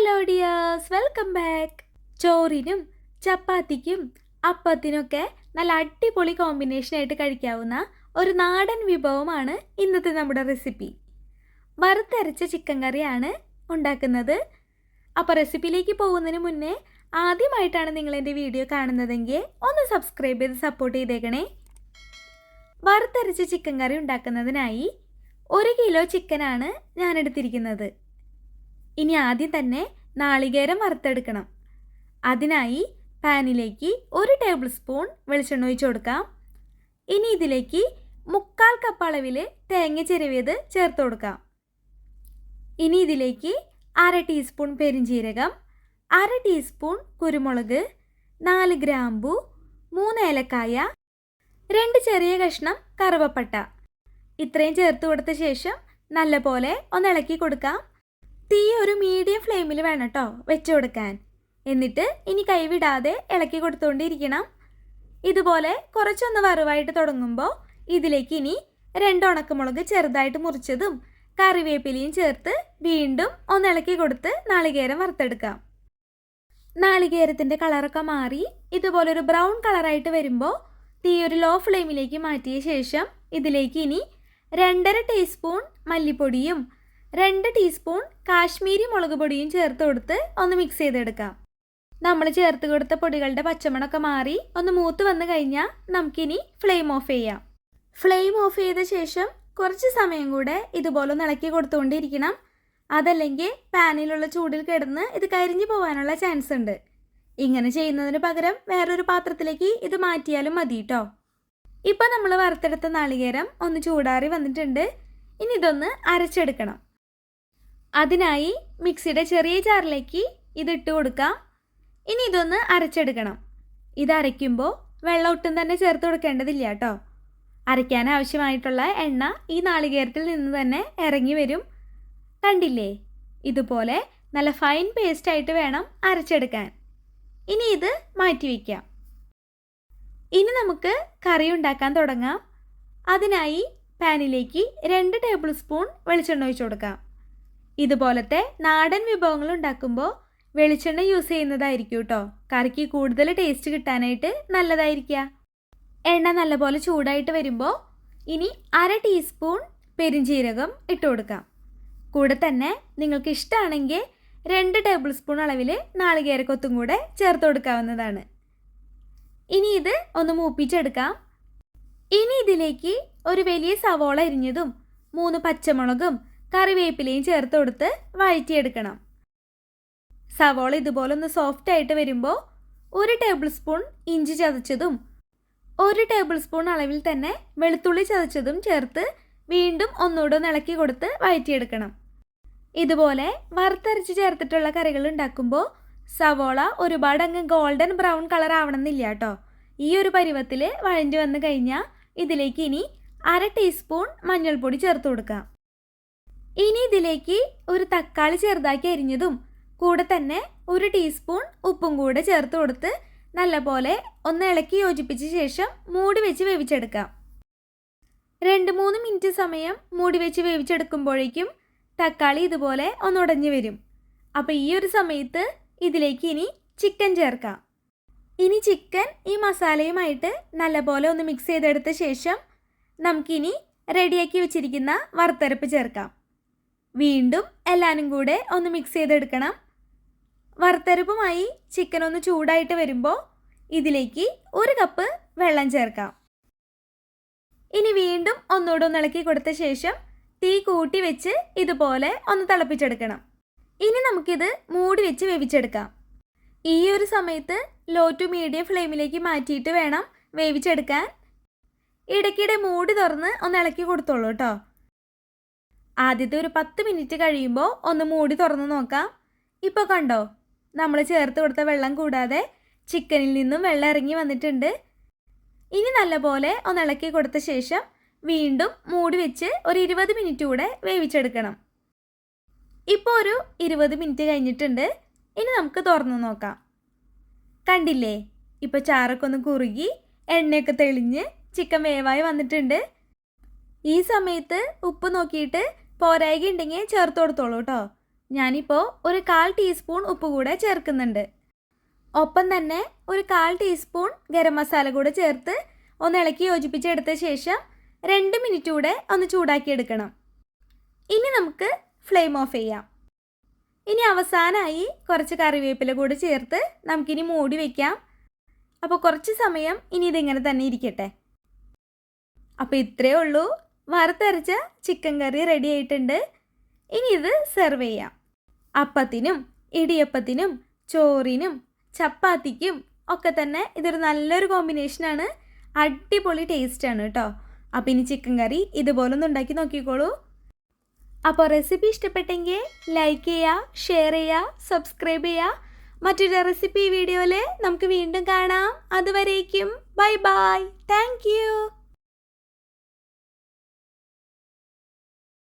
Hello dears, welcome back. ചോറിനും ചപ്പാത്തിക്കും അപ്പത്തിനൊക്കെ നല്ല അടിപൊളി കോമ്പിനേഷനായിട്ട് കഴിക്കാവുന്ന ഒരു നാടൻ വിഭവമാണ് ഇന്നത്തെ നമ്മുടെ റെസിപ്പി. വറുത്തരച്ച ചിക്കൻ കറിയാണ് ഉണ്ടാക്കുന്നത്. അപ്പോൾ റെസിപ്പിയിലേക്ക് പോകുന്നതിന് മുന്നേ ആദ്യമായിട്ടാണ് നിങ്ങൾ എൻ്റെ വീഡിയോ കാണുന്നതെങ്കിൽ ഒന്ന് സബ്സ്ക്രൈബ് ചെയ്ത് സപ്പോർട്ട് ചെയ്തേക്കണേ. വറുത്തരച്ച ചിക്കൻ കറി ഉണ്ടാക്കുന്നതിനായി 1 കിലോ ചിക്കനാണ് ഞാൻ എടുത്തിരിക്കുന്നത്. ഇനി ആദ്യം തന്നെ നാളികേരം വറുത്തെടുക്കണം. അതിനായി പാനിലേക്ക് 1 ടേബിൾ സ്പൂൺ വെളിച്ചെണ്ണ ഒഴിച്ച് കൊടുക്കാം. ഇനി ഇതിലേക്ക് 1/4 കപ്പ് അളവിൽ തേങ്ങ ചിരവിയത് ചേർത്ത് കൊടുക്കാം. ഇനി ഇതിലേക്ക് 1/2 ടീസ്പൂൺ പെരിഞ്ജീരകം, 1/2 ടീസ്പൂൺ കുരുമുളക്, 4 ഗ്രാമ്പു, 3 ഏലക്കായ, 2 ചെറിയ കഷ്ണം കറുവപ്പട്ട ഇത്രയും ചേർത്ത് കൊടുത്ത ശേഷം നല്ലപോലെ ഒന്ന് ഇളക്കി കൊടുക്കാം. തീ ഒരു മീഡിയം ഫ്ലെയിമിൽ വേണം കേട്ടോ വെച്ച് കൊടുക്കാൻ. എന്നിട്ട് ഇനി കൈവിടാതെ ഇളക്കി കൊടുത്തുകൊണ്ടിരിക്കണം. ഇതുപോലെ കുറച്ചൊന്ന് വറുവായിട്ട് തുടങ്ങുമ്പോൾ ഇതിലേക്ക് ഇനി 2 ഉണക്കമുളക് ചെറുതായിട്ട് മുറിച്ചതും കറിവേപ്പിലയും ചേർത്ത് വീണ്ടും ഒന്ന് ഇളക്കി കൊടുത്ത് നാളികേരം വറുത്തെടുക്കാം. നാളികേരത്തിൻ്റെ കളറൊക്കെ മാറി ഇതുപോലൊരു ബ്രൗൺ കളറായിട്ട് വരുമ്പോൾ തീ ഒരു ലോ ഫ്ലെയിമിലേക്ക് മാറ്റിയ ശേഷം ഇതിലേക്ക് ഇനി 2.5 ടീസ്പൂൺ മല്ലിപ്പൊടിയും 2 ടീസ്പൂൺ കാശ്മീരി മുളക് പൊടിയും ചേർത്ത് കൊടുത്ത് ഒന്ന് മിക്സ് ചെയ്തെടുക്കാം. നമ്മൾ ചേർത്ത് കൊടുത്ത പൊടികളുടെ പച്ചമണമൊക്കെ മാറി ഒന്ന് മൂത്ത് വന്നു കഴിഞ്ഞാൽ നമുക്കിനി ഫ്ലെയിം ഓഫ് ചെയ്യാം. ഫ്ലെയിം ഓഫ് ചെയ്ത ശേഷം കുറച്ച് സമയം കൂടെ ഇതുപോലെ ഒന്ന് ഇളക്കി കൊടുത്തുകൊണ്ടിരിക്കണം. അതല്ലെങ്കിൽ പാനിലുള്ള ചൂടിൽ കിടന്ന് ഇത് കരിഞ്ഞു പോകാനുള്ള ചാൻസ് ഉണ്ട്. ഇങ്ങനെ ചെയ്യുന്നതിന് പകരം വേറൊരു പാത്രത്തിലേക്ക് ഇത് മാറ്റിയാലും മതി കേട്ടോ. ഇപ്പോൾ നമ്മൾ വറുത്തെടുത്ത നാളികേരം ഒന്ന് ചൂടാറി വന്നിട്ടുണ്ട്. ഇനി ഇതൊന്ന് അരച്ചെടുക്കണം. അതിനായി മിക്സിയുടെ ചെറിയ ജാറിലേക്ക് ഇതിട്ട് കൊടുക്കാം. ഇനി ഇതൊന്ന് അരച്ചെടുക്കണം. ഇത് അരയ്ക്കുമ്പോൾ വെള്ളം ഒട്ടും തന്നെ ചേർത്ത് കൊടുക്കേണ്ടതില്ല കേട്ടോ. അരയ്ക്കാൻ ആവശ്യമായിട്ടുള്ള എണ്ണ ഈ നാളികേരത്തിൽ നിന്ന് തന്നെ ഇറങ്ങി വരും. കണ്ടില്ലേ? ഇതുപോലെ നല്ല ഫൈൻ പേസ്റ്റായിട്ട് വേണം അരച്ചെടുക്കാൻ. ഇനി ഇത് മാറ്റി വയ്ക്കാം. ഇനി നമുക്ക് കറി ഉണ്ടാക്കാൻ തുടങ്ങാം. അതിനായി പാനിലേക്ക് 2 ടേബിൾ സ്പൂൺ വെളിച്ചെണ്ണ ഒഴിച്ച് കൊടുക്കാം. ഇതുപോലത്തെ നാടൻ വിഭവങ്ങൾ ഉണ്ടാക്കുമ്പോൾ വെളിച്ചെണ്ണ യൂസ് ചെയ്യുന്നതായിരിക്കും കേട്ടോ കറിക്ക് കൂടുതൽ ടേസ്റ്റ് കിട്ടാനായിട്ട് നല്ലതായിരിക്കുക. എണ്ണ നല്ലപോലെ ചൂടായിട്ട് വരുമ്പോൾ ഇനി 1/2 ടീസ്പൂൺ പെരിഞ്ജീരകം ഇട്ട് കൊടുക്കാം. കൂടെ തന്നെ നിങ്ങൾക്ക് ഇഷ്ടമാണെങ്കിൽ 2 ടേബിൾ സ്പൂൺ അളവിൽ നാളികേരക്കൊത്തും കൂടെ ചേർത്ത് കൊടുക്കാവുന്നതാണ്. ഇനി ഇത് ഒന്ന് മൂപ്പിച്ചെടുക്കാം. ഇനി ഇതിലേക്ക് ഒരു വലിയ സവോള അരിഞ്ഞതും 3 പച്ചമുളകും കറിവേപ്പിലയും ചേർത്ത് കൊടുത്ത് വഴറ്റിയെടുക്കണം. സവോള ഇതുപോലെ ഒന്ന് സോഫ്റ്റ് ആയിട്ട് വരുമ്പോൾ 1 ടേബിൾ സ്പൂൺ ഇഞ്ചി ചതച്ചതും 1 ടേബിൾ സ്പൂൺ അളവിൽ തന്നെ വെളുത്തുള്ളി ചതച്ചതും ചേർത്ത് വീണ്ടും ഒന്നുകൂടെ ഒന്ന് ഇളക്കി കൊടുത്ത് വഴറ്റിയെടുക്കണം. ഇതുപോലെ വറുത്തരച്ച് ചേർത്തിട്ടുള്ള കറികൾ ഉണ്ടാക്കുമ്പോൾ സവോള ഒരുപാട് അങ്ങ് ഗോൾഡൻ ബ്രൗൺ കളർ ആവണമെന്നില്ല കേട്ടോ. ഈ ഒരു പരുവത്തിൽ വഴഞ്ഞു വന്നു കഴിഞ്ഞാൽ ഇതിലേക്ക് ഇനി 1/2 ടീസ്പൂൺ മഞ്ഞൾപ്പൊടി ചേർത്ത് കൊടുക്കാം. ഇനി ഇതിലേക്ക് ഒരു തക്കാളി ചെറുതാക്കി അരിഞ്ഞതും കൂടെ തന്നെ 1 ടീസ്പൂൺ ഉപ്പും കൂടെ ചേർത്ത് കൊടുത്ത് നല്ലപോലെ ഒന്ന് ഇളക്കി യോജിപ്പിച്ച ശേഷം മൂടി വെച്ച് വേവിച്ചെടുക്കാം. 2-3 മിനിറ്റ് സമയം മൂടി വെച്ച് വേവിച്ചെടുക്കുമ്പോഴേക്കും തക്കാളി ഇതുപോലെ ഒന്ന് ഉടഞ്ഞു വരും. അപ്പോൾ ഈ ഒരു സമയത്ത് ഇതിലേക്ക് ഇനി ചിക്കൻ ചേർക്കാം. ഇനി ചിക്കൻ ഈ മസാലയുമായിട്ട് നല്ലപോലെ ഒന്ന് മിക്സ് ചെയ്തെടുത്ത ശേഷം നമുക്കിനി റെഡിയാക്കി വെച്ചിരിക്കുന്ന വറുത്തരപ്പ് ചേർക്കാം. വീണ്ടും എല്ലാവരും കൂടെ ഒന്ന് മിക്സ് ചെയ്തെടുക്കണം. വറുത്തരപ്പുമായി ചിക്കൻ ഒന്ന് ചൂടായിട്ട് വരുമ്പോൾ ഇതിലേക്ക് 1 കപ്പ് വെള്ളം ചേർക്കാം. ഇനി വീണ്ടും ഒന്നുകൂടെ ഒന്ന് ഇളക്കി കൊടുത്ത ശേഷം തീ കൂട്ടി വെച്ച് ഇതുപോലെ ഒന്ന് തിളപ്പിച്ചെടുക്കണം. ഇനി നമുക്കിത് മൂടി വെച്ച് വേവിച്ചെടുക്കാം. ഈ ഒരു സമയത്ത് ലോ ടു മീഡിയം ഫ്ലെയിമിലേക്ക് മാറ്റിയിട്ട് വേണം വേവിച്ചെടുക്കാൻ. ഇടയ്ക്കിടെ മൂടി തുറന്ന് ഒന്ന് ഇളക്കി കൊടുത്തോളൂ കേട്ടോ. ആദ്യത്തെ ഒരു 10 മിനിറ്റ് കഴിയുമ്പോൾ ഒന്ന് മൂടി തുറന്ന് നോക്കാം. ഇപ്പോൾ കണ്ടോ, നമ്മൾ ചേർത്ത് കൊടുത്ത വെള്ളം കൂടാതെ ചിക്കനിൽ നിന്നും വെള്ളം ഇറങ്ങി വന്നിട്ടുണ്ട്. ഇനി നല്ലപോലെ ഒന്ന് ഇളക്കി കൊടുത്ത ശേഷം വീണ്ടും മൂടി വെച്ച് ഒരു 20 മിനിറ്റ് കൂടെ വേവിച്ചെടുക്കണം. ഇപ്പോൾ ഒരു 20 മിനിറ്റ് കഴിഞ്ഞിട്ടുണ്ട്. ഇനി നമുക്ക് തുറന്ന് നോക്കാം. കണ്ടില്ലേ, ഇപ്പോൾ ചാറൊക്കെ ഒന്ന് കുറുകി എണ്ണയൊക്കെ തെളിഞ്ഞ് ചിക്കൻ വേവായി വന്നിട്ടുണ്ട്. ഈ സമയത്ത് ഉപ്പ് നോക്കിയിട്ട് പോരായ്ക ഉണ്ടെങ്കിൽ ചേർത്ത് കൊടുത്തോളൂ കേട്ടോ. ഞാനിപ്പോൾ ഒരു 1/4 ടീസ്പൂൺ ഉപ്പ് കൂടെ ചേർക്കുന്നുണ്ട്. ഒപ്പം തന്നെ ഒരു 1/4 ടീസ്പൂൺ ഗരം മസാല കൂടെ ചേർത്ത് ഒന്ന് ഇളക്കി യോജിപ്പിച്ചെടുത്ത ശേഷം 2 മിനിറ്റ് കൂടെ ഒന്ന് ചൂടാക്കിയെടുക്കണം. ഇനി നമുക്ക് ഫ്ലെയിം ഓഫ് ചെയ്യാം. ഇനി അവസാനമായി കുറച്ച് കറിവേപ്പില കൂടെ ചേർത്ത് നമുക്കിനി മൂടി വയ്ക്കാം. അപ്പോൾ കുറച്ച് സമയം ഇനി ഇതിങ്ങനെ തന്നെ ഇരിക്കട്ടെ. അപ്പോൾ ഇത്രയേ ഉള്ളൂ, വറുത്തരച്ച ചിക്കൻ കറി റെഡി ആയിട്ടുണ്ട്. ഇനി ഇത് സെർവ് ചെയ്യാം. അപ്പത്തിനും ഇടിയപ്പത്തിനും ചോറിനും ചപ്പാത്തിക്കും ഒക്കെ തന്നെ ഇതൊരു നല്ലൊരു കോമ്പിനേഷനാണ്. അടിപൊളി ടേസ്റ്റാണ് കേട്ടോ. അപ്പോൾ ഇനി ചിക്കൻ കറി ഇതുപോലൊന്ന് ഉണ്ടാക്കി നോക്കിക്കോളൂ. അപ്പോൾ റെസിപ്പി ഇഷ്ടപ്പെട്ടെങ്കിൽ ലൈക്ക് ചെയ്യുക, ഷെയർ ചെയ്യുക, സബ്സ്ക്രൈബ് ചെയ്യുക. മറ്റൊരു റെസിപ്പി വീഡിയോയിൽ നമുക്ക് വീണ്ടും കാണാം. അതുവരേക്കും ബൈ ബൈ. Thank you.